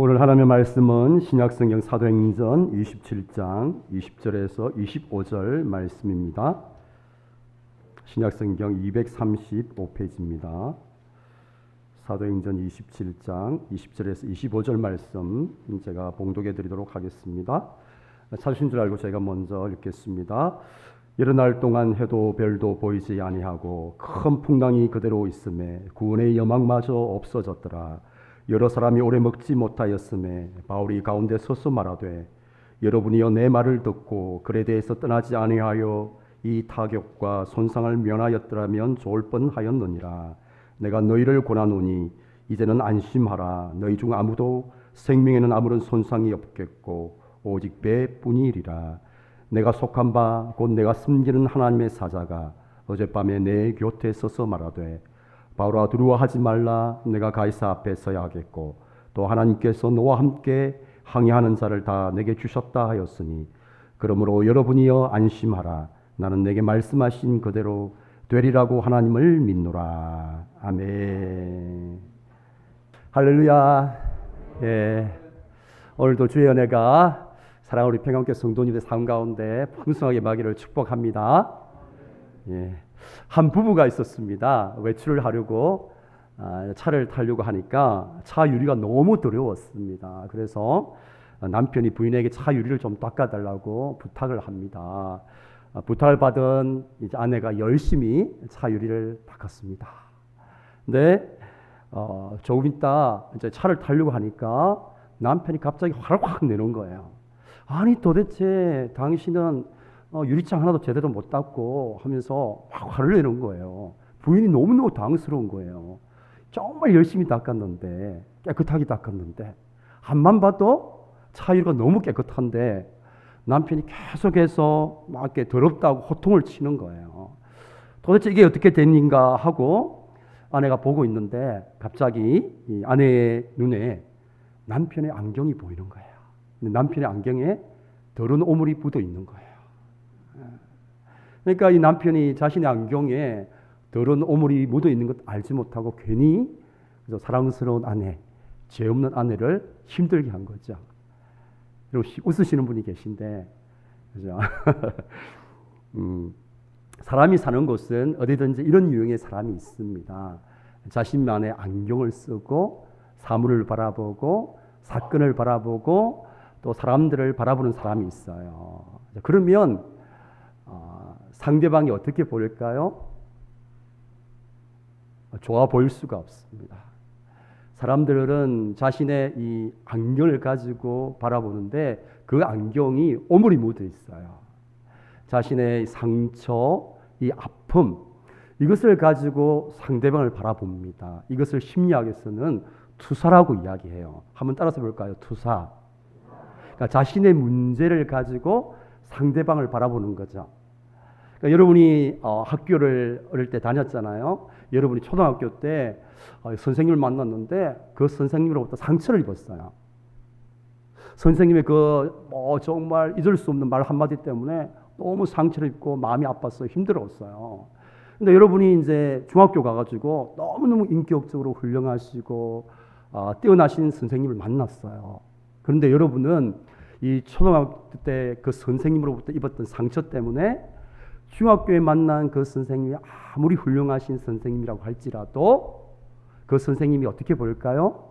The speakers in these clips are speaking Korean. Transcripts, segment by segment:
오늘 하나님의 말씀은 신약성경 사도행전 27장 20절에서 25절 말씀입니다. 신약성경 235페이지입니다. 사도행전 27장 20절에서 25절 말씀 제가 봉독해 드리도록 하겠습니다. 찾으신 줄 알고 제가 먼저 읽겠습니다. 여러 날 동안 해도 별도 보이지 아니하고 큰 풍랑이 그대로 있음에 구원의 여망마저 없어졌더라. 여러 사람이 오래 먹지 못하였음에 바울이 가운데 서서 말하되 여러분이여 내 말을 듣고 글에 대해서 떠나지 아니하여 이 타격과 손상을 면하였더라면 좋을 뻔하였느니라. 내가 너희를 권하노니 이제는 안심하라. 너희 중 아무도 생명에는 아무런 손상이 없겠고 오직 배뿐이리라. 내가 속한 바 곧 내가 섬기는 하나님의 사자가 어젯밤에 내 곁에 서서 말하되 바울아 두려워하지 말라. 내가 가이사 앞에 서야 하겠고 또 하나님께서 너와 함께 항해하는 자를 다 내게 주셨다 하였으니 그러므로 여러분이여 안심하라. 나는 내게 말씀하신 그대로 되리라고 하나님을 믿노라. 아멘. 할렐루야. 예. 오늘도 주의 은혜가 사랑하는 우리 평안교회 성도님들 삶 가운데 풍성하게 임하기를 축복합니다. 예. 한 부부가 있었습니다. 외출을 하려고 차를 타려고 하니까 차 유리가 너무 더러웠습니다. 그래서 남편이 부인에게 차 유리를 좀 닦아달라고 부탁을 합니다. 부탁을 받은 이제 아내가 열심히 차 유리를 닦았습니다. 근데 조금 있다 이제 차를 타려고 하니까 남편이 갑자기 화를 확 내는 거예요. 아니 도대체 당신은 유리창 하나도 제대로 못 닦고 하면서 화를 내는 거예요. 부인이 너무너무 당스러운 거예요. 정말 열심히 닦았는데 깨끗하게 닦았는데 앞만 봐도 차유리가 너무 깨끗한데 남편이 계속해서 막 이렇게 더럽다고 호통을 치는 거예요. 도대체 이게 어떻게 된 일인가 하고 아내가 보고 있는데 갑자기 이 아내의 눈에 남편의 안경이 보이는 거예요. 남편의 안경에 더러운 오물이 묻어 있는 거예요. 그러니까 이 남편이 자신의 안경에 더러운 오물이 묻어 있는 것 알지 못하고 괜히 그래서 사랑스러운 아내, 죄 없는 아내를 힘들게 한 거죠. 웃으시는 분이 계신데, 그죠? 사람이 사는 곳은 어디든지 이런 유형의 사람이 있습니다. 자신만의 안경을 쓰고 사물을 바라보고 사건을 바라보고 또 사람들을 바라보는 사람이 있어요. 그러면 상대방이 어떻게 보일까요? 좋아 보일 수가 없습니다. 사람들은 자신의 이 안경을 가지고 바라보는데 그 안경이 오물이 묻어 있어요. 자신의 상처, 이 아픔, 이것을 가지고 상대방을 바라봅니다. 이것을 심리학에서는 투사라고 이야기해요. 한번 따라서 볼까요? 투사. 그러니까 자신의 문제를 가지고 상대방을 바라보는 거죠. 그러니까 여러분이 학교를 어릴 때 다녔잖아요. 여러분이 초등학교 때 선생님을 만났는데 그 선생님으로부터 상처를 입었어요. 선생님의 정말 잊을 수 없는 말 한마디 때문에 너무 상처를 입고 마음이 아팠어요. 힘들었어요. 근데 여러분이 이제 중학교 가가지고 너무너무 인격적으로 훌륭하시고 뛰어나신 선생님을 만났어요. 그런데 여러분은 이 초등학교 때 그 선생님으로부터 입었던 상처 때문에 중학교에 만난 그 선생님이 아무리 훌륭하신 선생님이라고 할지라도 그 선생님이 어떻게 보일까요?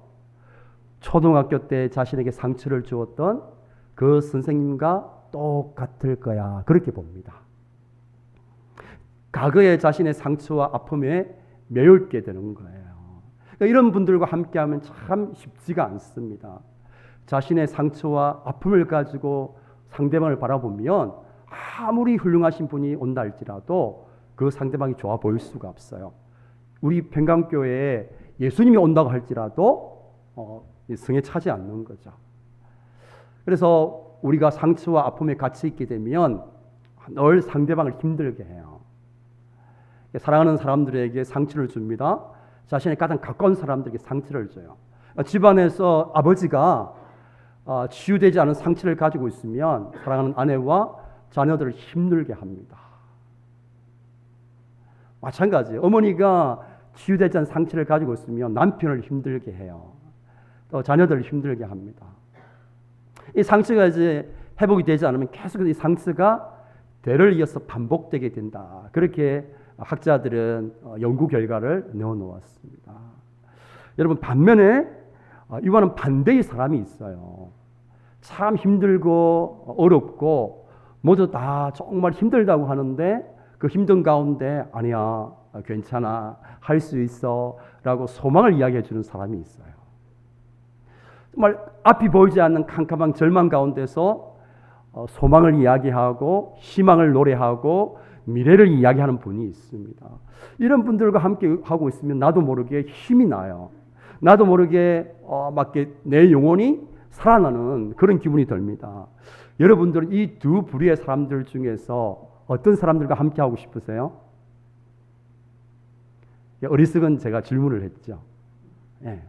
초등학교 때 자신에게 상처를 주었던 그 선생님과 똑같을 거야. 그렇게 봅니다. 과거의 자신의 상처와 아픔에 매울게 되는 거예요. 그러니까 이런 분들과 함께하면 참 쉽지가 않습니다. 자신의 상처와 아픔을 가지고 상대방을 바라보면 아무리 훌륭하신 분이 온다 할지라도 그 상대방이 좋아 보일 수가 없어요. 우리 평강교회에 예수님이 온다고 할지라도 성에 차지 않는 거죠. 그래서 우리가 상처와 아픔에 갇혀 있게 되면 늘 상대방을 힘들게 해요. 사랑하는 사람들에게 상처를 줍니다. 자신의 가장 가까운 사람들에게 상처를 줘요. 집안에서 아버지가 치유되지 않은 상처를 가지고 있으면 사랑하는 아내와 자녀들을 힘들게 합니다. 마찬가지예요. 어머니가 치유되지 않은 상처를 가지고 있으면 남편을 힘들게 해요. 또 자녀들을 힘들게 합니다. 이 상처가 이제 회복이 되지 않으면 계속 이 상처가 대를 이어서 반복되게 된다. 그렇게 학자들은 연구 결과를 내어놓았습니다. 여러분, 반면에 이와는 반대의 사람이 있어요. 참 힘들고 어렵고 모두 다 정말 힘들다고 하는데 그 힘든 가운데 아니야, 괜찮아, 할 수 있어 라고 소망을 이야기해 주는 사람이 있어요. 정말 앞이 보이지 않는 캄캄한 절망 가운데서 소망을 이야기하고 희망을 노래하고 미래를 이야기하는 분이 있습니다. 이런 분들과 함께 하고 있으면 나도 모르게 힘이 나요. 나도 모르게 막 내 영혼이 살아나는 그런 기분이 듭니다. 여러분들은 이 두 부류의 사람들 중에서 어떤 사람들과 함께 하고 싶으세요? 어리석은 제가 질문을 했죠. 예.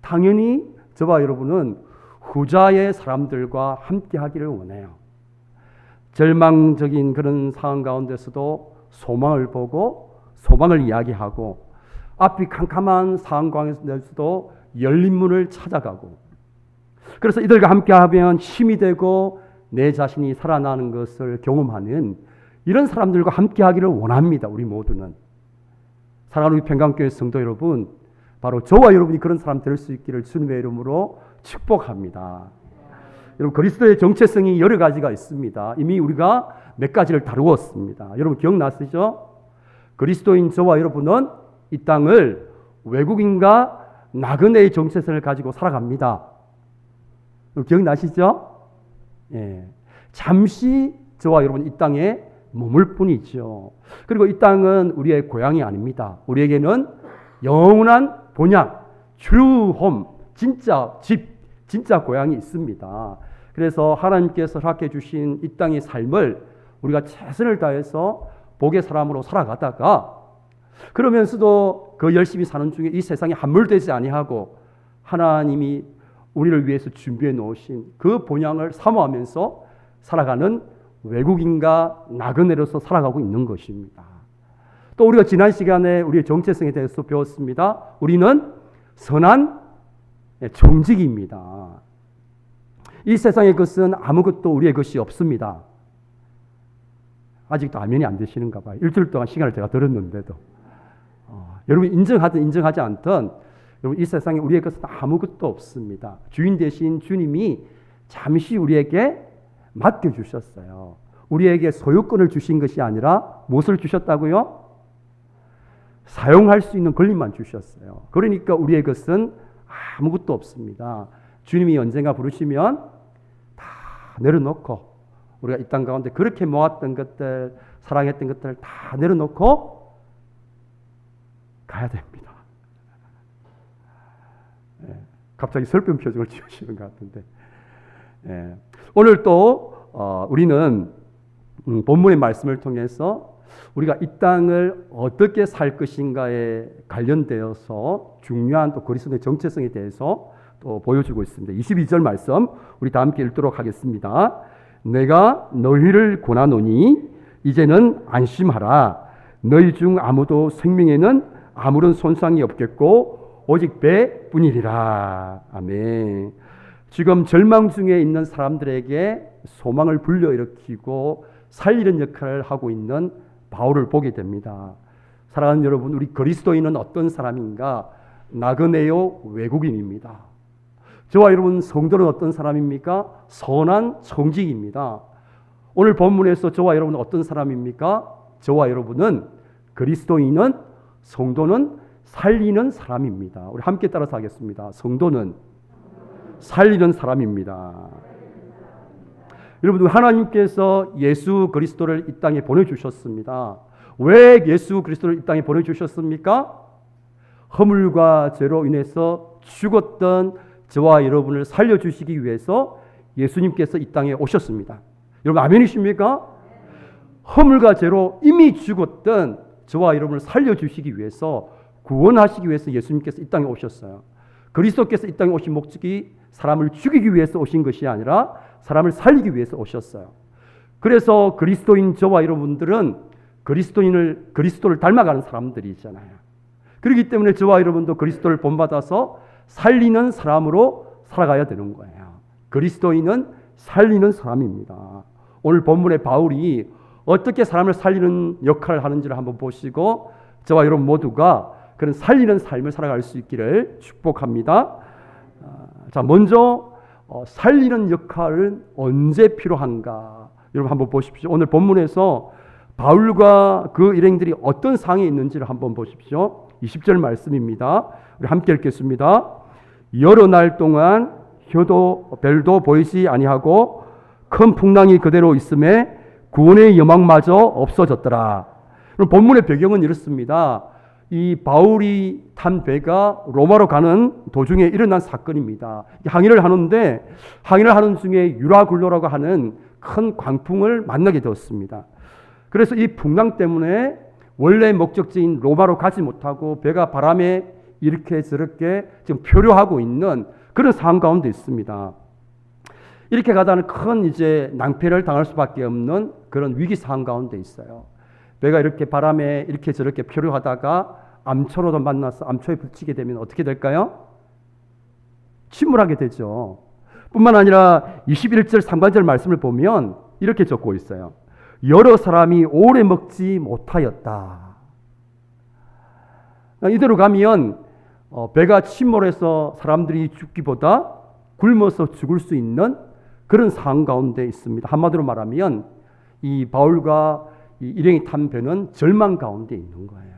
당연히 저와 여러분은 후자의 사람들과 함께 하기를 원해요. 절망적인 그런 상황 가운데서도 소망을 보고 소망을 이야기하고 앞이 캄캄한 상황 가운데서도 열린 문을 찾아가고, 그래서 이들과 함께하면 힘이 되고 내 자신이 살아나는 것을 경험하는 이런 사람들과 함께하기를 원합니다. 우리 모두는. 사랑하는 우리 평강교회 성도 여러분, 바로 저와 여러분이 그런 사람 될 수 있기를 주님의 이름으로 축복합니다. 여러분, 그리스도의 정체성이 여러 가지가 있습니다. 이미 우리가 몇 가지를 다루었습니다. 여러분 기억나시죠? 그리스도인 저와 여러분은 이 땅을 외국인과 나그네의 정체성을 가지고 살아갑니다. 기억나시죠? 예. 잠시 저와 여러분 이 땅에 머물 뿐이죠. 그리고 이 땅은 우리의 고향이 아닙니다. 우리에게는 영원한 본향, true home, 진짜 집, 진짜 고향이 있습니다. 그래서 하나님께서 허락해 주신 이 땅의 삶을 우리가 최선을 다해서 복의 사람으로 살아가다가, 그러면서도 그 열심히 사는 중에 이 세상에 함몰되지 아니하고 하나님이 우리를 위해서 준비해 놓으신 그 본향을 사모하면서 살아가는 외국인과 나그네로서 살아가고 있는 것입니다. 또 우리가 지난 시간에 우리의 정체성에 대해서 배웠습니다. 우리는 선한 청직입니다. 이 세상의 것은 아무것도 우리의 것이 없습니다. 아직도 아멘이 안 되시는가 봐요. 일주일 동안 시간을 제가 들었는데도. 여러분 인정하든 인정하지 않든 여러분 이 세상에 우리의 것은 아무것도 없습니다. 주인 되신 주님이 잠시 우리에게 맡겨주셨어요. 우리에게 소유권을 주신 것이 아니라 무엇을 주셨다고요? 사용할 수 있는 권리만 주셨어요. 그러니까 우리의 것은 아무것도 없습니다. 주님이 언젠가 부르시면 다 내려놓고 우리가 이 땅 가운데 그렇게 모았던 것들, 사랑했던 것들을 다 내려놓고 가야 됩니다. 예, 갑자기 슬픈 표정을 지으시는 것 같은데, 예, 오늘 또 우리는 본문의 말씀을 통해서 우리가 이 땅을 어떻게 살 것인가에 관련되어서 중요한 또 그리스도의 정체성에 대해서 또 보여주고 있습니다. 22절 말씀 우리 다 함께 읽도록 하겠습니다. 내가 너희를 권하노니 이제는 안심하라. 너희 중 아무도 생명에는 아무런 손상이 없겠고 오직 배뿐이리라. 아멘. 지금 절망 중에 있는 사람들에게 소망을 불러일으키고 살리는 역할을 하고 있는 바울을 보게 됩니다. 사랑하는 여러분, 우리 그리스도인은 어떤 사람인가? 나그네요, 외국인입니다. 저와 여러분 성도는 어떤 사람입니까? 선한 청직입니다. 오늘 본문에서 저와 여러분은 어떤 사람입니까? 저와 여러분은 그리스도인은, 성도는 살리는 사람입니다. 우리 함께 따라서 하겠습니다. 성도는 살리는 사람입니다. 여러분, 하나님께서 예수 그리스도를 이 땅에 보내주셨습니다. 왜 예수 그리스도를 이 땅에 보내주셨습니까? 허물과 죄로 인해서 죽었던 저와 여러분을 살려주시기 위해서 예수님께서 이 땅에 오셨습니다. 여러분 아멘이십니까? 허물과 죄로 이미 죽었던 저와 여러분을 살려주시기 위해서, 구원하시기 위해서 예수님께서 이 땅에 오셨어요. 그리스도께서 이 땅에 오신 목적이 사람을 죽이기 위해서 오신 것이 아니라 사람을 살리기 위해서 오셨어요. 그래서 그리스도인 저와 여러분들은 그리스도를 닮아가는 사람들이잖아요. 그렇기 때문에 저와 여러분도 그리스도를 본받아서 살리는 사람으로 살아가야 되는 거예요. 그리스도인은 살리는 사람입니다. 오늘 본문의 바울이 어떻게 사람을 살리는 역할을 하는지를 한번 보시고 저와 여러분 모두가 그런 살리는 삶을 살아갈 수 있기를 축복합니다. 자, 먼저 살리는 역할은 언제 필요한가? 여러분 한번 보십시오. 오늘 본문에서 바울과 그 일행들이 어떤 상황에 있는지를 한번 보십시오. 20절 말씀입니다. 우리 함께 읽겠습니다. 여러 날 동안 혀도 별도 보이지 아니하고 큰 풍랑이 그대로 있음에 구원의 여망마저 없어졌더라. 본문의 배경은 이렇습니다. 이 바울이 탄 배가 로마로 가는 도중에 일어난 사건입니다. 항해를 하는데 항해를 하는 중에 유라굴로라고 하는 큰 광풍을 만나게 되었습니다. 그래서 이 풍랑 때문에 원래 목적지인 로마로 가지 못하고 배가 바람에 이렇게 저렇게 지금 표류하고 있는 그런 상황 가운데 있습니다. 이렇게 가다는 큰 이제 낭패를 당할 수밖에 없는 그런 위기 상황 가운데 있어요. 배가 이렇게 바람에 이렇게 저렇게 표류하다가 암초로도 만나서 암초에 부딪히게 되면 어떻게 될까요? 침몰하게 되죠. 뿐만 아니라 21절 상반절 말씀을 보면 이렇게 적고 있어요. 여러 사람이 오래 먹지 못하였다. 이대로 가면 배가 침몰해서 사람들이 죽기보다 굶어서 죽을 수 있는 그런 상황 가운데 있습니다. 한마디로 말하면 이 바울과 이 일행이 탄 배는 절망 가운데 있는 거예요.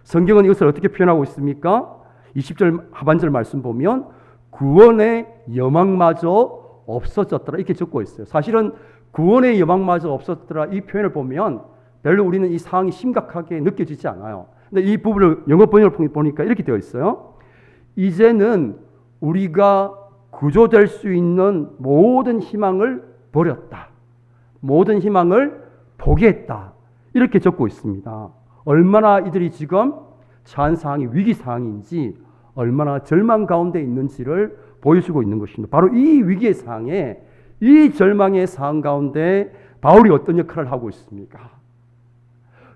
성경은 이것을 어떻게 표현하고 있습니까? 20절 하반절 말씀 보면 구원의 여망마저 없어졌더라 이렇게 적고 있어요. 사실은 구원의 여망마저 없었더라 이 표현을 보면 별로 우리는 이 상황이 심각하게 느껴지지 않아요. 근데 이 부분을 영어 번역을 보니까 이렇게 되어 있어요. 이제는 우리가 구조될 수 있는 모든 희망을 버렸다. 모든 희망을 포기했다. 이렇게 적고 있습니다. 얼마나 이들이 지금 처한 상황이 위기 상황인지 얼마나 절망 가운데 있는지를 보여주고 있는 것입니다. 바로 이 위기의 상황에 이 절망의 상황 가운데 바울이 어떤 역할을 하고 있습니까?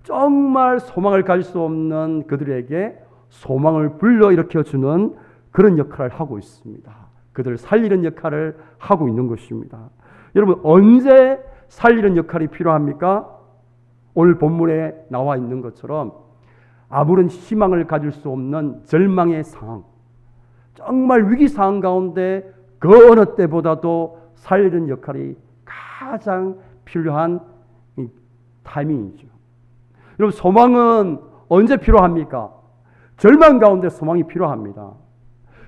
정말 소망을 가질 수 없는 그들에게 소망을 불러일으켜주는 그런 역할을 하고 있습니다. 그들을 살리는 역할을 하고 있는 것입니다. 여러분 언제 살리는 역할이 필요합니까? 오늘 본문에 나와 있는 것처럼 아무런 희망을 가질 수 없는 절망의 상황, 정말 위기 상황 가운데 그 어느 때보다도 살리는 역할이 가장 필요한 타이밍이죠. 여러분 소망은 언제 필요합니까? 절망 가운데 소망이 필요합니다.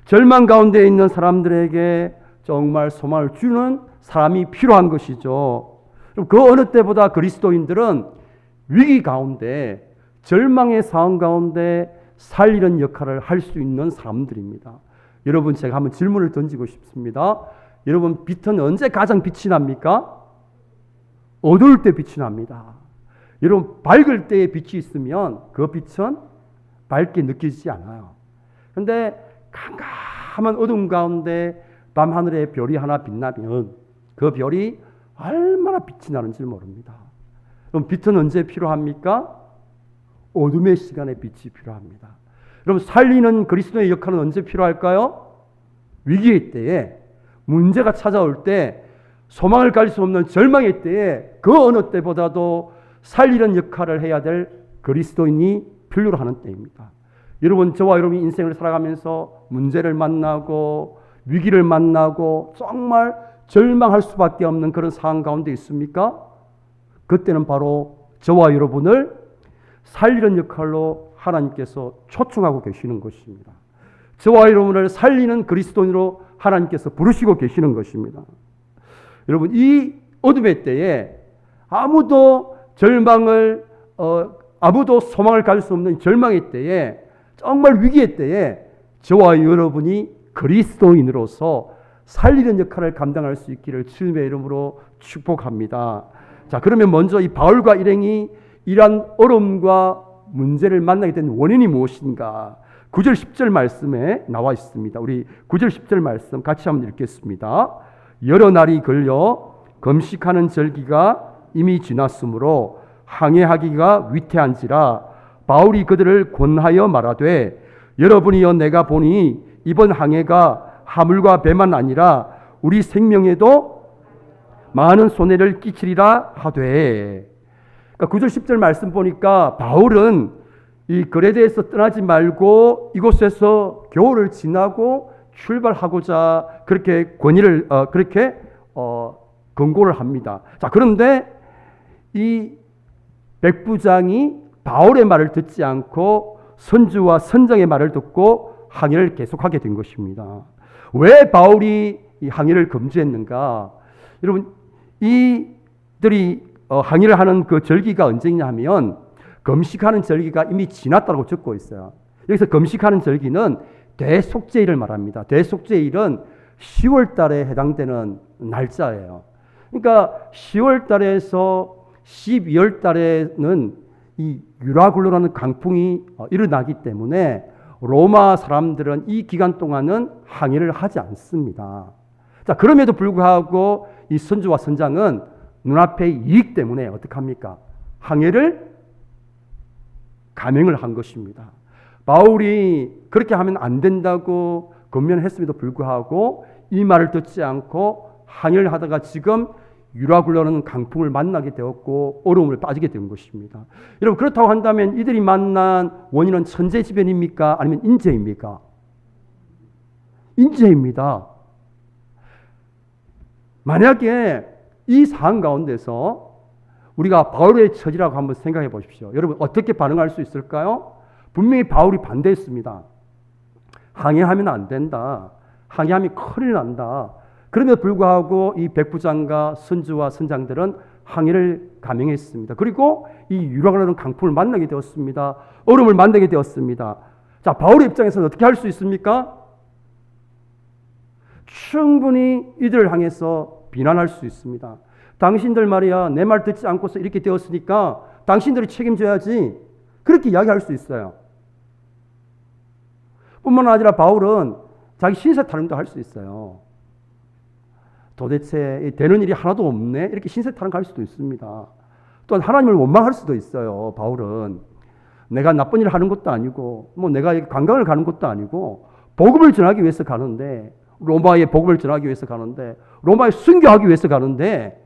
절망 가운데 있는 사람들에게 정말 소망을 주는 사람이 필요한 것이죠. 그 어느 때보다 그리스도인들은 위기 가운데 절망의 상황 가운데 살리는 역할을 할 수 있는 사람들입니다. 여러분 제가 한번 질문을 던지고 싶습니다. 여러분 빛은 언제 가장 빛이 납니까? 어두울 때 빛이 납니다. 여러분 밝을 때에 빛이 있으면 그 빛은 밝게 느껴지지 않아요. 그런데 캄캄한 어둠 가운데 밤하늘에 별이 하나 빛나면 그 별이 얼마나 빛이 나는지 모릅니다. 그럼 빛은 언제 필요합니까? 어둠의 시간에 빛이 필요합니다. 그럼 살리는 그리스도의 역할은 언제 필요할까요? 위기의 때에, 문제가 찾아올 때, 소망을 가질 수 없는 절망의 때에 그 어느 때보다도 살리는 역할을 해야 될 그리스도인이 필요로 하는 때입니다. 여러분 저와 여러분이 인생을 살아가면서 문제를 만나고 위기를 만나고 정말 절망할 수밖에 없는 그런 상황 가운데 있습니까? 그때는 바로 저와 여러분을 살리는 역할로 하나님께서 초청하고 계시는 것입니다. 저와 여러분을 살리는 그리스도인으로 하나님께서 부르시고 계시는 것입니다. 여러분 이 어둠의 때에 아무도 소망을 가질 수 없는 절망의 때에 정말 위기의 때에 저와 여러분이 그리스도인으로서 살리는 역할을 감당할 수 있기를 주님의 이름으로 축복합니다. 자, 그러면 먼저 이 바울과 일행이 이러한 어려움과 문제를 만나게 된 원인이 무엇인가? 9절 10절 말씀에 나와 있습니다. 우리 9절 10절 말씀 같이 한번 읽겠습니다. 여러 날이 걸려 금식하는 절기가 이미 지났으므로 항해하기가 위태한지라 바울이 그들을 권하여 말하되 여러분이여 내가 보니 이번 항해가 하물과 배만 아니라 우리 생명에도 많은 손해를 끼치리라 하되. 그러니까 9절 10절 말씀 보니까 바울은 이 그레데에서 떠나지 말고 이곳에서 겨울을 지나고 출발하고자 그렇게 권위를 권고를 합니다. 자, 그런데 이 백부장이 바울의 말을 듣지 않고 선주와 선장의 말을 듣고 항해를 계속하게 된 것입니다. 왜 바울이 이 항해를 금지했는가? 여러분, 이들이 항해를 하는 그 절기가 언제냐 하면 금식하는 절기가 이미 지났다고 적고 있어요. 여기서 금식하는 절기는 대속죄일을 말합니다. 대속죄일은 10월 달에 해당되는 날짜예요. 그러니까 10월 달에서 12월 달에는 이 유라굴로라는 강풍이 일어나기 때문에 로마 사람들은 이 기간 동안은 항해를 하지 않습니다. 자, 그럼에도 불구하고 이 선주와 선장은 눈앞의 이익 때문에 어떻게 합니까? 항해를 감행을 한 것입니다. 바울이 그렇게 하면 안 된다고 권면했음에도 불구하고 이 말을 듣지 않고 항해를 하다가 지금 유라굴로라는 강풍을 만나게 되었고 어려움을 빠지게 된 것입니다. 여러분, 그렇다고 한다면 이들이 만난 원인은 천재지변입니까? 아니면 인재입니까? 인재입니다. 만약에 이 상황 가운데서 우리가 바울의 처지라고 한번 생각해 보십시오. 여러분, 어떻게 반응할 수 있을까요? 분명히 바울이 반대했습니다. 항해하면 안 된다. 항해하면 큰일 난다. 그럼에도 불구하고 이 백부장과 선주와 선장들은 항해를 감행했습니다. 그리고 이 유라굴로라는 강풍을 만나게 되었습니다. 얼음을 만나게 되었습니다. 자, 바울의 입장에서는 어떻게 할 수 있습니까? 충분히 이들을 향해서 비난할 수 있습니다. 당신들 말이야, 내 말 듣지 않고서 이렇게 되었으니까 당신들이 책임져야지. 그렇게 이야기할 수 있어요. 뿐만 아니라 바울은 자기 신세 타령도 할 수 있어요. 도대체 되는 일이 하나도 없네? 이렇게 신세 타령할 수도 있습니다. 또한 하나님을 원망할 수도 있어요. 바울은 내가 나쁜 일을 하는 것도 아니고 내가 관광을 가는 것도 아니고 복음을 전하기 위해서 가는데, 로마에 복음을 전하기 위해서 가는데, 로마에 순교하기 위해서 가는데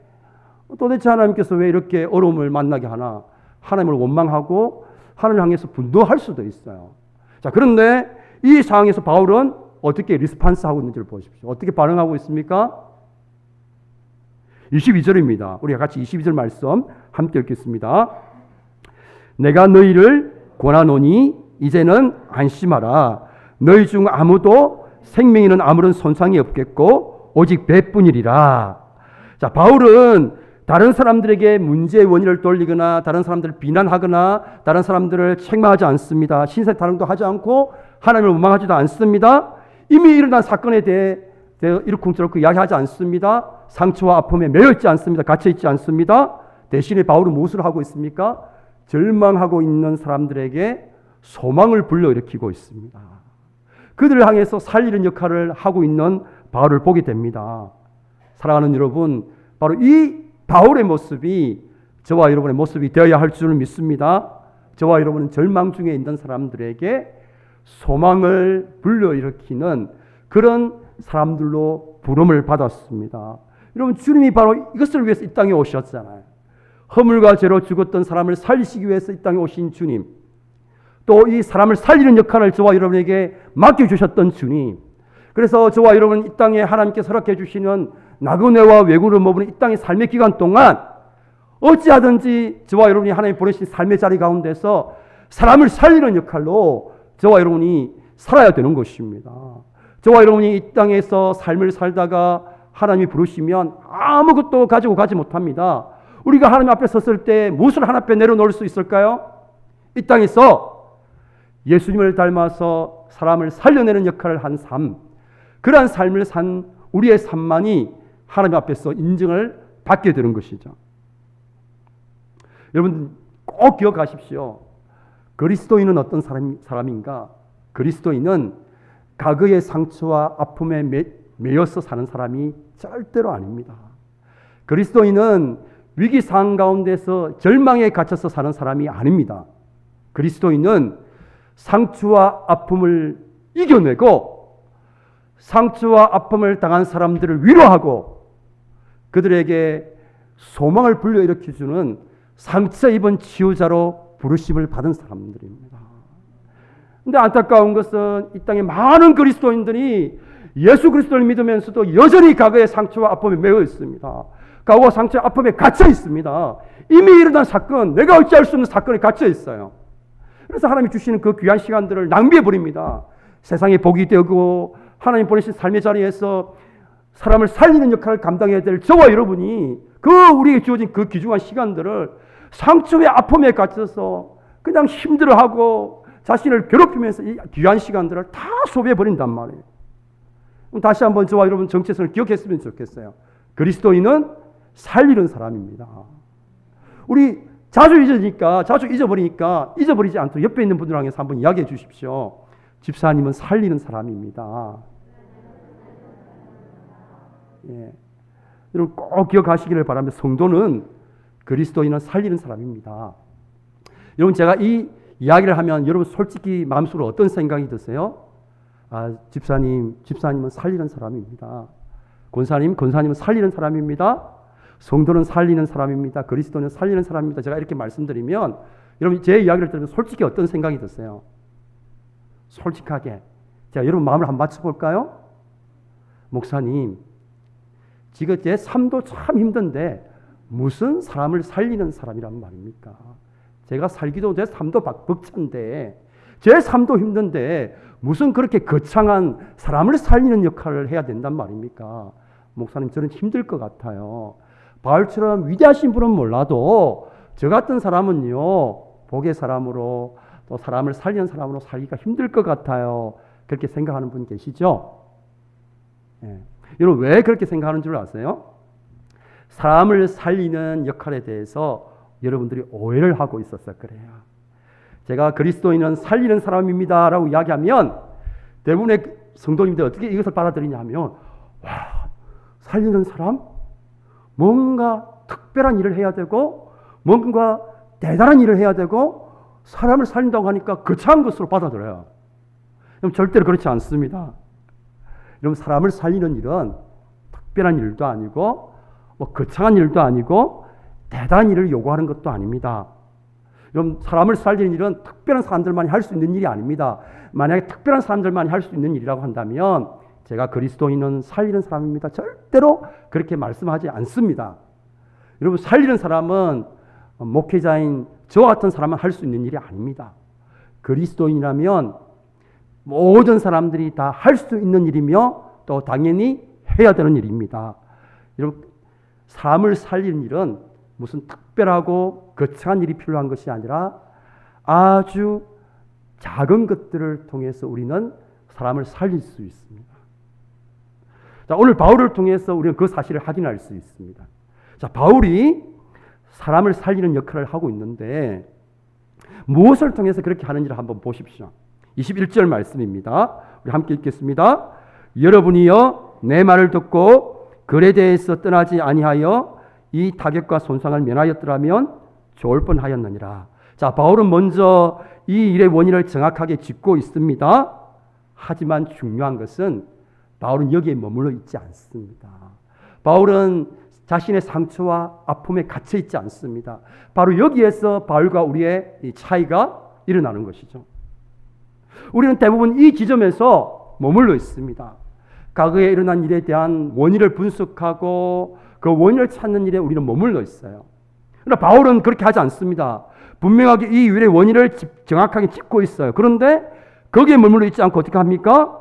도대체 하나님께서 왜 이렇게 어려움을 만나게 하나? 하나님을 원망하고 하나님을 향해서 분노할 수도 있어요. 자, 그런데 이 상황에서 바울은 어떻게 리스판스하고 있는지를 보십시오. 어떻게 반응하고 있습니까? 22절입니다. 우리가 같이 22절 말씀 함께 읽겠습니다. 내가 너희를 권하노니 이제는 안심하라. 너희 중 아무도 생명에는 아무런 손상이 없겠고 오직 배뿐이리라. 자, 바울은 다른 사람들에게 문제의 원인을 돌리거나 다른 사람들을 비난하거나 다른 사람들을 책망하지 않습니다. 신세 타령도 하지 않고 하나님을 원망하지도 않습니다. 이미 일어난 사건에 대해 이렇쿵저렇쿵 이야기하지 않습니다. 상처와 아픔에 매여있지 않습니다. 갇혀있지 않습니다. 대신에 바울은 무엇을 하고 있습니까? 절망하고 있는 사람들에게 소망을 불러일으키고 있습니다. 그들을 향해서 살리는 역할을 하고 있는 바울을 보게 됩니다. 사랑하는 여러분, 바로 이 바울의 모습이 저와 여러분의 모습이 되어야 할 줄을 믿습니다. 저와 여러분은 절망 중에 있는 사람들에게 소망을 불러일으키는 그런 사람들로 부름을 받았습니다. 여러분, 주님이 바로 이것을 위해서 이 땅에 오셨잖아요. 허물과 죄로 죽었던 사람을 살리시기 위해서 이 땅에 오신 주님, 또 이 사람을 살리는 역할을 저와 여러분에게 맡겨주셨던 주님, 그래서 저와 여러분 이 땅에 하나님께서 허락해 주시는 나그네와 외구를 머무는 이 땅의 삶의 기간 동안 어찌하든지 저와 여러분이 하나님 보내신 삶의 자리 가운데서 사람을 살리는 역할로 저와 여러분이 살아야 되는 것입니다. 저와 여러분이 이 땅에서 삶을 살다가 하나님이 부르시면 아무것도 가지고 가지 못합니다. 우리가 하나님 앞에 섰을 때 무엇을 하나 앞에 내려놓을 수 있을까요? 이 땅에서 예수님을 닮아서 사람을 살려내는 역할을 한 삶, 그러한 삶을 산 우리의 삶만이 하나님 앞에서 인정을 받게 되는 것이죠. 여러분 꼭 기억하십시오. 그리스도인은 어떤 사람인가? 그리스도인은 과거의 상처와 아픔에 매여서 사는 사람이 절대로 아닙니다. 그리스도인은 위기 상황 가운데서 절망에 갇혀서 사는 사람이 아닙니다. 그리스도인은 상처와 아픔을 이겨내고 상처와 아픔을 당한 사람들을 위로하고 그들에게 소망을 불러일으켜주는 상처 입은 치유자로 부르심을 받은 사람들입니다. 그런데 안타까운 것은 이 땅에 많은 그리스도인들이 예수 그리스도를 믿으면서도 여전히 과거의 상처와 아픔에 매여 있습니다. 과거와 상처와 아픔에 갇혀 있습니다. 이미 일어난 사건, 내가 어찌할 수 없는 사건에 갇혀 있어요. 그래서 하나님이 주시는 그 귀한 시간들을 낭비해버립니다. 세상에 복이 되고 하나님 보내신 삶의 자리에서 사람을 살리는 역할을 감당해야 될 저와 여러분이 우리에게 주어진 그 귀중한 시간들을 상처의 아픔에 갇혀서 그냥 힘들어하고 자신을 괴롭히면서 이 귀한 시간들을 다 소비해버린단 말이에요. 다시 한번 저와 여러분 정체성을 기억했으면 좋겠어요. 그리스도인은 살리는 사람입니다. 우리 자주 잊어버리니까 잊어버리지 않도록 옆에 있는 분들 향해서 한번 이야기해 주십시오. 집사님은 살리는 사람입니다. 예. 여러분 꼭 기억하시기를 바랍니다. 성도는 그리스도인은 살리는 사람입니다. 여러분 제가 이 이야기를 하면 여러분 솔직히 마음속으로 어떤 생각이 드세요? 집사님은 살리는 사람입니다. 권사님은 살리는 사람입니다. 성도는 살리는 사람입니다. 그리스도는 살리는 사람입니다. 제가 이렇게 말씀드리면 여러분 제 이야기를 들으면 솔직히 어떤 생각이 드세요? 솔직하게. 자, 여러분 마음을 한번 맞춰볼까요? 목사님, 지금 제 삶도 참 힘든데 무슨 사람을 살리는 사람이란 말입니까? 제가 살기도 제 삶도 벅찬데 제 삶도 힘든데 무슨 그렇게 거창한 사람을 살리는 역할을 해야 된단 말입니까? 목사님, 저는 힘들 것 같아요. 바울처럼 위대하신 분은 몰라도 저 같은 사람은요, 복의 사람으로 또 사람을 살리는 사람으로 살기가 힘들 것 같아요. 그렇게 생각하는 분 계시죠? 예. 여러분 왜 그렇게 생각하는 줄 아세요? 사람을 살리는 역할에 대해서 여러분들이 오해를 하고 있어서 그래요. 제가 그리스도인은 살리는 사람입니다 라고 이야기하면 대부분의 성도님들 어떻게 이것을 받아들이냐 하면 살리는 사람? 뭔가 특별한 일을 해야 되고 뭔가 대단한 일을 해야 되고 사람을 살린다고 하니까 거창한 것으로 받아들여요. 그럼 절대로 그렇지 않습니다. 여러분 사람을 살리는 일은 특별한 일도 아니고 거창한 일도 아니고 대단한 일을 요구하는 것도 아닙니다. 여러분 사람을 살리는 일은 특별한 사람들만이 할 수 있는 일이 아닙니다. 만약에 특별한 사람들만이 할 수 있는 일이라고 한다면 제가 그리스도인은 살리는 사람입니다. 절대로 그렇게 말씀하지 않습니다. 여러분 살리는 사람은 목회자인 저 같은 사람은 할 수 있는 일이 아닙니다. 그리스도인이라면 모든 사람들이 다 할 수 있는 일이며 또 당연히 해야 되는 일입니다. 여러분 사람을 살리는 일은 무슨 특별하고 거창한 일이 필요한 것이 아니라 아주 작은 것들을 통해서 우리는 사람을 살릴 수 있습니다. 자, 오늘 바울을 통해서 우리는 그 사실을 확인할 수 있습니다. 자, 바울이 사람을 살리는 역할을 하고 있는데 무엇을 통해서 그렇게 하는지를 한번 보십시오. 21절 말씀입니다. 우리 함께 읽겠습니다. 여러분이여 내 말을 듣고 글에 대해서 떠나지 아니하여 이 타격과 손상을 면하였더라면 좋을 뻔하였느니라. 자, 바울은 먼저 이 일의 원인을 정확하게 짚고 있습니다. 하지만 중요한 것은 바울은 여기에 머물러 있지 않습니다. 바울은 자신의 상처와 아픔에 갇혀 있지 않습니다. 바로 여기에서 바울과 우리의 이 차이가 일어나는 것이죠. 우리는 대부분 이 지점에서 머물러 있습니다. 과거에 일어난 일에 대한 원인을 분석하고 그 원인을 찾는 일에 우리는 머물러 있어요. 그러나 바울은 그렇게 하지 않습니다. 분명하게 이 일의 원인을 정확하게 짚고 있어요. 그런데 거기에 머물러 있지 않고 어떻게 합니까?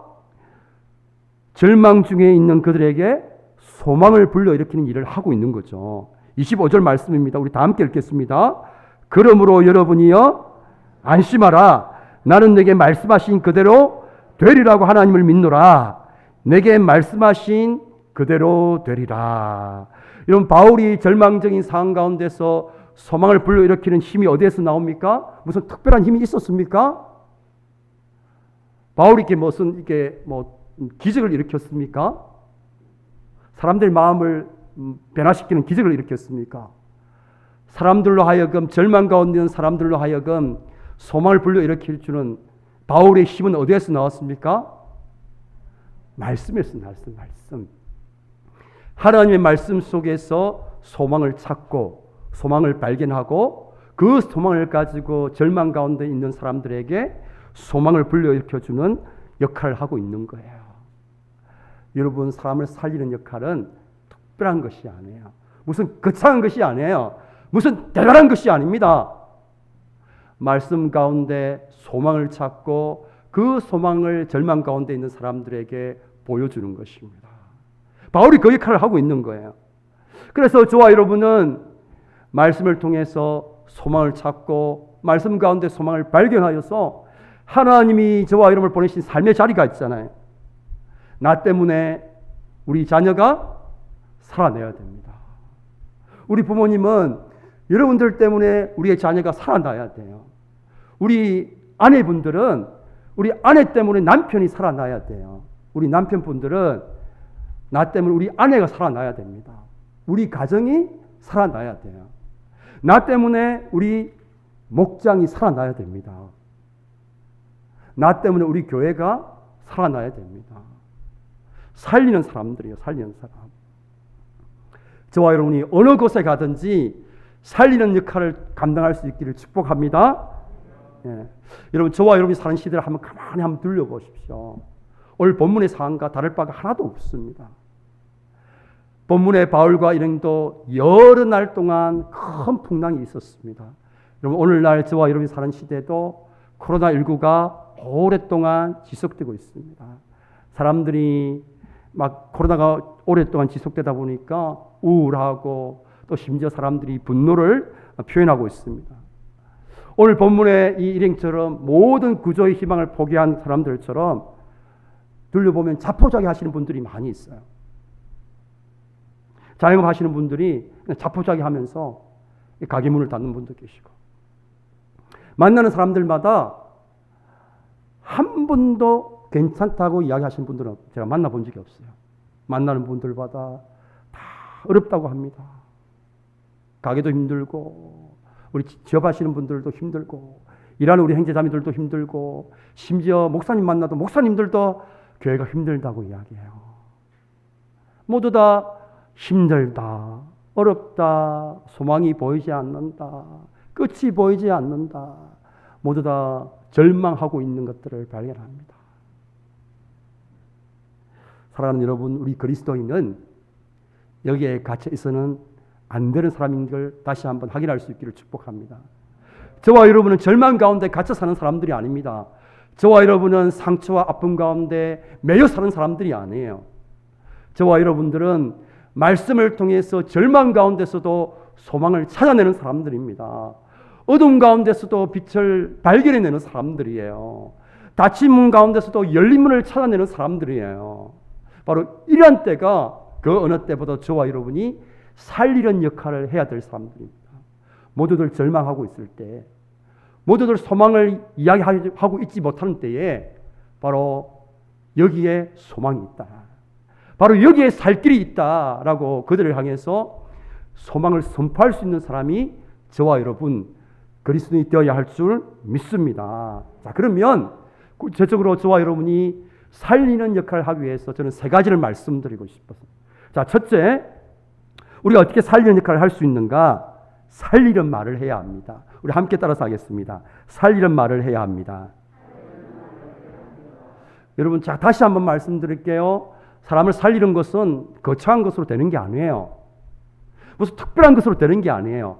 절망 중에 있는 그들에게 소망을 불러일으키는 일을 하고 있는 거죠. 25절 말씀입니다. 우리 다 함께 읽겠습니다. 그러므로 여러분이여 안심하라. 나는 내게 말씀하신 그대로 되리라고 하나님을 믿노라. 내게 말씀하신 그대로 되리라. 여러분 바울이 절망적인 상황 가운데서 소망을 불러일으키는 힘이 어디에서 나옵니까? 무슨 특별한 힘이 있었습니까? 바울이 기적을 일으켰습니까? 사람들 마음을 변화시키는 기적을 일으켰습니까? 사람들로 하여금 절망 가운데 있는 사람들로 하여금 소망을 불러일으킬 줄은 바울의 힘은 어디에서 나왔습니까? 말씀에서 났어요. 말씀. 하나님의 말씀 속에서 소망을 찾고 소망을 발견하고 그 소망을 가지고 절망 가운데 있는 사람들에게 소망을 불러일으켜주는 역할을 하고 있는 거예요. 여러분, 사람을 살리는 역할은 특별한 것이 아니에요. 무슨 거창한 것이 아니에요. 무슨 대단한 것이 아닙니다. 말씀 가운데 소망을 찾고 그 소망을 절망 가운데 있는 사람들에게 보여주는 것입니다. 바울이 그 역할을 하고 있는 거예요. 그래서 저와 여러분은 말씀을 통해서 소망을 찾고 말씀 가운데 소망을 발견하여서 하나님이 저와 여러분을 보내신 삶의 자리가 있잖아요. 나 때문에 우리 자녀가 살아내야 됩니다. 우리 부모님은 여러분들 때문에 우리의 자녀가 살아나야 돼요. 우리 아내분들은 우리 아내 때문에 남편이 살아나야 돼요. 우리 남편분들은 나 때문에 우리 아내가 살아나야 됩니다. 우리 가정이 살아나야 돼요. 나 때문에 우리 목장이 살아나야 됩니다. 나 때문에 우리 교회가 살아나야 됩니다. 살리는 사람들이에요. 살리는 사람. 저와 여러분이 어느 곳에 가든지 살리는 역할을 감당할 수 있기를 축복합니다. 예. 여러분, 저와 여러분이 사는 시대를 한번 가만히 한번 둘러보십시오. 오늘 본문의 상황과 다를 바가 하나도 없습니다. 본문의 바울과 일행도 여러 날 동안 큰 풍랑이 있었습니다. 여러분, 오늘날 저와 여러분이 사는 시대도 코로나19가 오랫동안 지속되고 있습니다. 사람들이 막 코로나가 오랫동안 지속되다 보니까 우울하고 또 심지어 사람들이 분노를 표현하고 있습니다. 오늘 본문의 이 일행처럼 모든 구조의 희망을 포기한 사람들처럼 둘러보면 자포자기 하시는 분들이 많이 있어요. 자영업 하시는 분들이 자포자기 하면서 가게 문을 닫는 분도 계시고, 만나는 사람들마다 한 분도 괜찮다고 이야기하시는 분들은 제가 만나본 적이 없어요. 만나는 분들마다 다 어렵다고 합니다. 가게도 힘들고, 우리 취업하시는 분들도 힘들고, 일하는 우리 형제자매들도 힘들고, 심지어 목사님 만나도 목사님들도 교회가 힘들다고 이야기해요. 모두 다 힘들다, 어렵다, 소망이 보이지 않는다, 끝이 보이지 않는다, 모두 다 절망하고 있는 것들을 발견합니다. 사랑하는 여러분, 우리 그리스도인은 여기에 갇혀 있어는 안 되는 사람인 걸 다시 한번 확인할 수 있기를 축복합니다. 저와 여러분은 절망 가운데 갇혀 사는 사람들이 아닙니다. 저와 여러분은 상처와 아픔 가운데 매여 사는 사람들이 아니에요. 저와 여러분들은 말씀을 통해서 절망 가운데서도 소망을 찾아내는 사람들입니다. 어둠 가운데서도 빛을 발견해내는 사람들이에요. 닫힌 문 가운데서도 열린 문을 찾아내는 사람들이에요. 바로 이러한 때가 그 어느 때보다 저와 여러분이 살리는 역할을 해야 될 사람들입니다. 모두들 절망하고 있을 때, 모두들 소망을 이야기하고 있지 못하는 때에 바로 여기에 소망이 있다, 바로 여기에 살 길이 있다라고 그들을 향해서 소망을 선포할 수 있는 사람이 저와 여러분 그리스도인이 되어야 할 줄 믿습니다. 자, 그러면 구체적으로 저와 여러분이 살리는 역할을 하기 위해서 저는 세 가지를 말씀드리고 싶었습니다. 자, 첫째, 우리가 어떻게 살리는 역할을 할 수 있는가? 살리는 말을 해야 합니다. 우리 함께 따라서 하겠습니다. 살리는 말을 해야 합니다. 여러분, 자, 다시 한번 말씀드릴게요. 사람을 살리는 것은 거창한 것으로 되는 게 아니에요. 무슨 특별한 것으로 되는 게 아니에요.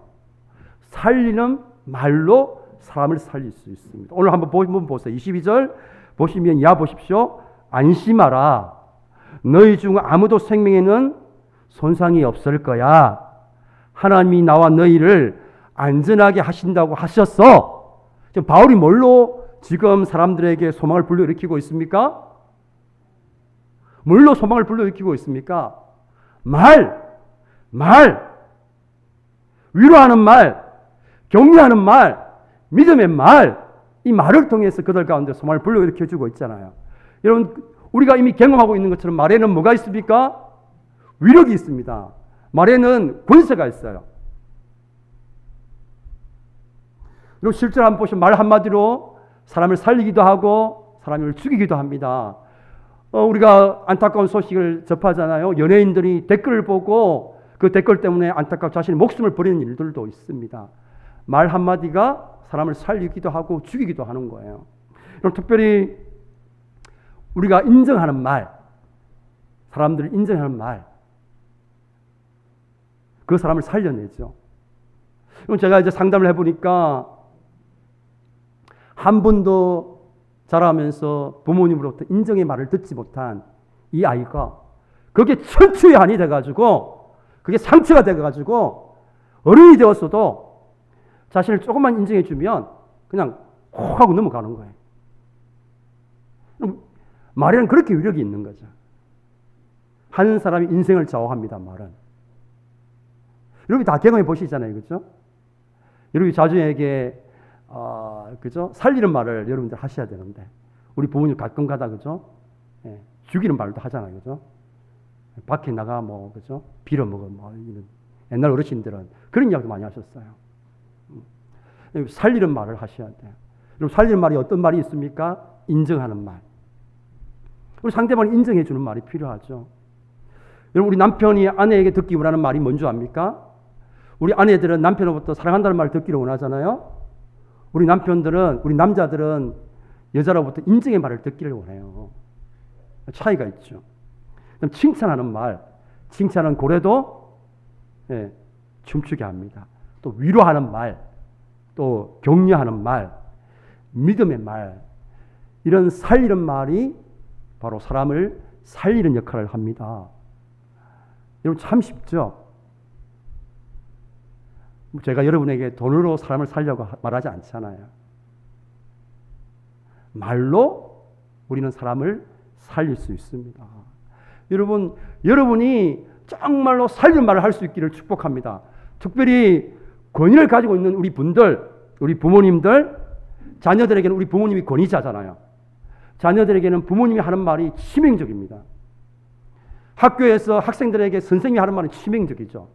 살리는 말로 사람을 살릴 수 있습니다. 오늘 한번 보세요. 22절 보시면 이하 보십시오. 안심하라. 너희 중 아무도 생명에는 손상이 없을 거야. 하나님이 나와 너희를 안전하게 하신다고 하셨어. 지금 바울이 뭘로 지금 사람들에게 소망을 불러일으키고 있습니까? 뭘로 소망을 불러일으키고 있습니까? 말, 위로하는 말, 격려하는 말, 믿음의 말, 이 말을 통해서 그들 가운데 소망을 불러일으켜주고 있잖아요. 여러분, 우리가 이미 경험하고 있는 것처럼 말에는 뭐가 있습니까? 위력이 있습니다. 말에는 권세가 있어요. 그리고 실제로 한번 보시면 말 한마디로 사람을 살리기도 하고 사람을 죽이기도 합니다. 우리가 안타까운 소식을 접하잖아요. 연예인들이 댓글을 보고 그 댓글 때문에 안타까워 자신의 목숨을 버리는 일들도 있습니다. 말 한마디가 사람을 살리기도 하고 죽이기도 하는 거예요. 그럼 특별히 우리가 인정하는 말, 사람들을 인정하는 말, 그 사람을 살려내죠. 그럼 제가 이제 상담을 해보니까 한 번도 자라면서 부모님으로부터 인정의 말을 듣지 못한 이 아이가 그게 천추의 한이 돼가지고 그게 상처가 돼가지고 어른이 되었어도 자신을 조금만 인정해주면 그냥 혹 하고 넘어가는 거예요. 말에는 그렇게 위력이 있는 거죠. 한 사람이 인생을 좌우합니다, 말은. 여러분이 다 경험해 보시잖아요, 그죠? 여러분이 자주에게, 그죠? 살리는 말을 여러분들 하셔야 되는데, 우리 부모님 가끔 가다, 그죠? 예, 죽이는 말도 하잖아요, 그죠? 밖에 나가, 그죠? 빌어먹어, 이런. 옛날 어르신들은 그런 이야기도 많이 하셨어요. 살리는 말을 하셔야 돼요. 여러분, 살리는 말이 어떤 말이 있습니까? 인정하는 말. 우리 상대방을 인정해 주는 말이 필요하죠. 여러분, 우리 남편이 아내에게 듣기 원하는 말이 뭔지 압니까? 우리 아내들은 남편으로부터 사랑한다는 말을 듣기를 원하잖아요. 우리 남편들은, 우리 남자들은 여자로부터 인정의 말을 듣기를 원해요. 차이가 있죠. 그럼 칭찬하는 말, 칭찬은 고래도 춤추게 합니다. 또 위로하는 말, 또 격려하는 말, 믿음의 말, 이런 살리는 말이 바로 사람을 살리는 역할을 합니다. 여러분 참 쉽죠? 제가 여러분에게 돈으로 사람을 살려고 말하지 않잖아요. 말로 우리는 사람을 살릴 수 있습니다. 여러분, 여러분이 정말로 살리는 말을 할 수 있기를 축복합니다. 특별히 권위를 가지고 있는 우리 분들, 우리 부모님들, 자녀들에게는 우리 부모님이 권위자잖아요. 자녀들에게는 부모님이 하는 말이 치명적입니다. 학교에서 학생들에게 선생님이 하는 말은 치명적이죠.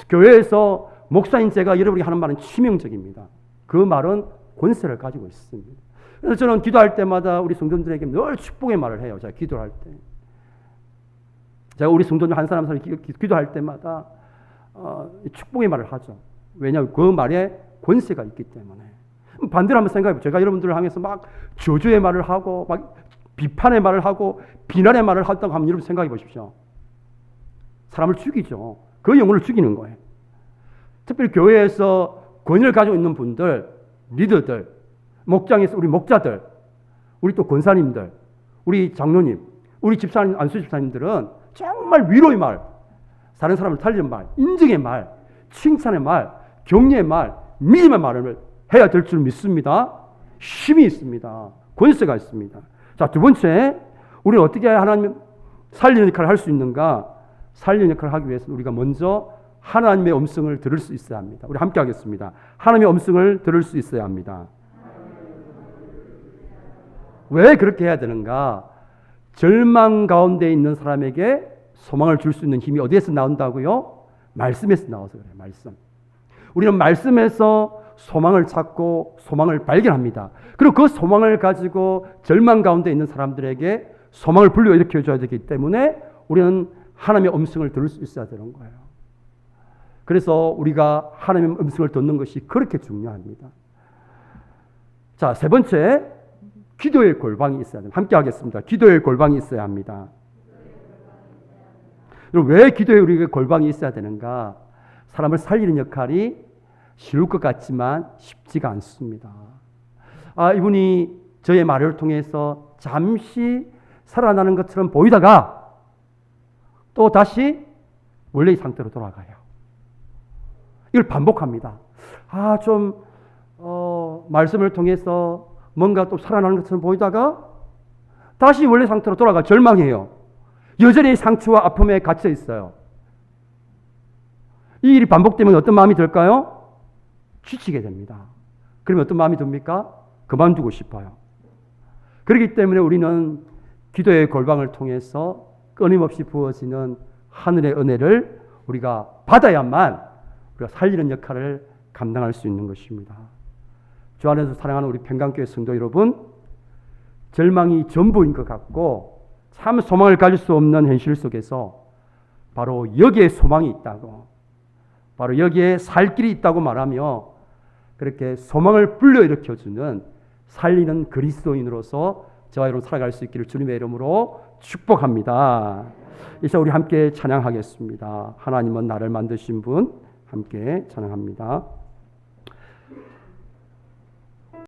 교회에서 목사인 제가 여러분이 하는 말은 치명적입니다. 그 말은 권세를 가지고 있습니다. 그래서 저는 기도할 때마다 우리 성도들에게 늘 축복의 말을 해요. 제가 기도할 때. 제가 우리 성도들 한 사람 기도할 때마다 축복의 말을 하죠. 왜냐하면 그 말에 권세가 있기 때문에. 반대로 한번 생각해보세요. 제가 여러분들을 향해서 막 저주의 말을 하고 막 비판의 말을 하고 비난의 말을 한다고 하면 여러분 생각해 보십시오. 사람을 죽이죠. 그 영혼을 죽이는 거예요. 특별히 교회에서 권위를 가지고 있는 분들, 리더들, 목장에서 우리 목자들, 우리 또 권사님들, 우리 장로님, 우리 집사님, 안수 집사님들은 정말 위로의 말, 다른 사람을 살리는 말, 인정의 말, 칭찬의 말, 격려의 말, 믿음의 말을 해야 될 줄 믿습니다. 힘이 있습니다. 권세가 있습니다. 자, 두 번째, 우리는 어떻게 하나님 살리는 역할을 할 수 있는가? 살리는 역할을 하기 위해서는 우리가 먼저 하나님의 음성을 들을 수 있어야 합니다. 우리 함께 하겠습니다. 하나님의 음성을 들을 수 있어야 합니다. 왜 그렇게 해야 되는가? 절망 가운데 있는 사람에게 소망을 줄 수 있는 힘이 어디에서 나온다고요? 말씀에서 나와서 그래요. 말씀. 우리는 말씀에서 소망을 찾고 소망을 발견합니다. 그리고 그 소망을 가지고 절망 가운데 있는 사람들에게 소망을 불러일으켜 줘야 되기 때문에 우리는 하나님의 음성을 들을 수 있어야 되는 거예요. 그래서 우리가 하나님의 음성을 듣는 것이 그렇게 중요합니다. 자, 세 번째, 기도의 골방이 있어야 됩니다. 함께 하겠습니다. 기도의 골방이 있어야 합니다. 왜 기도에 우리에게 골방이 있어야 되는가? 사람을 살리는 역할이 쉬울 것 같지만 쉽지가 않습니다. 이분이 저의 말을 통해서 잠시 살아나는 것처럼 보이다가 또 다시 원래의 상태로 돌아가요. 이걸 반복합니다. 말씀을 통해서 뭔가 또 살아나는 것처럼 보이다가 다시 원래 상태로 돌아가 절망해요. 여전히 상처와 아픔에 갇혀 있어요. 이 일이 반복되면 어떤 마음이 들까요? 지치게 됩니다. 그러면 어떤 마음이 듭니까? 그만두고 싶어요. 그렇기 때문에 우리는 기도의 골방을 통해서 끊임없이 부어지는 하늘의 은혜를 우리가 받아야만 우리가 살리는 역할을 감당할 수 있는 것입니다. 주 안에서 사랑하는 우리 평강교회 성도 여러분, 절망이 전부인 것 같고 참 소망을 가질 수 없는 현실 속에서 바로 여기에 소망이 있다고, 바로 여기에 살 길이 있다고 말하며 그렇게 소망을 불러일으켜주는 살리는 그리스도인으로서 저와 여러분 살아갈 수 있기를 주님의 이름으로 축복합니다. 이제 우리 함께 찬양하겠습니다. 하나님은 나를 만드신 분, 함께 찬양합니다.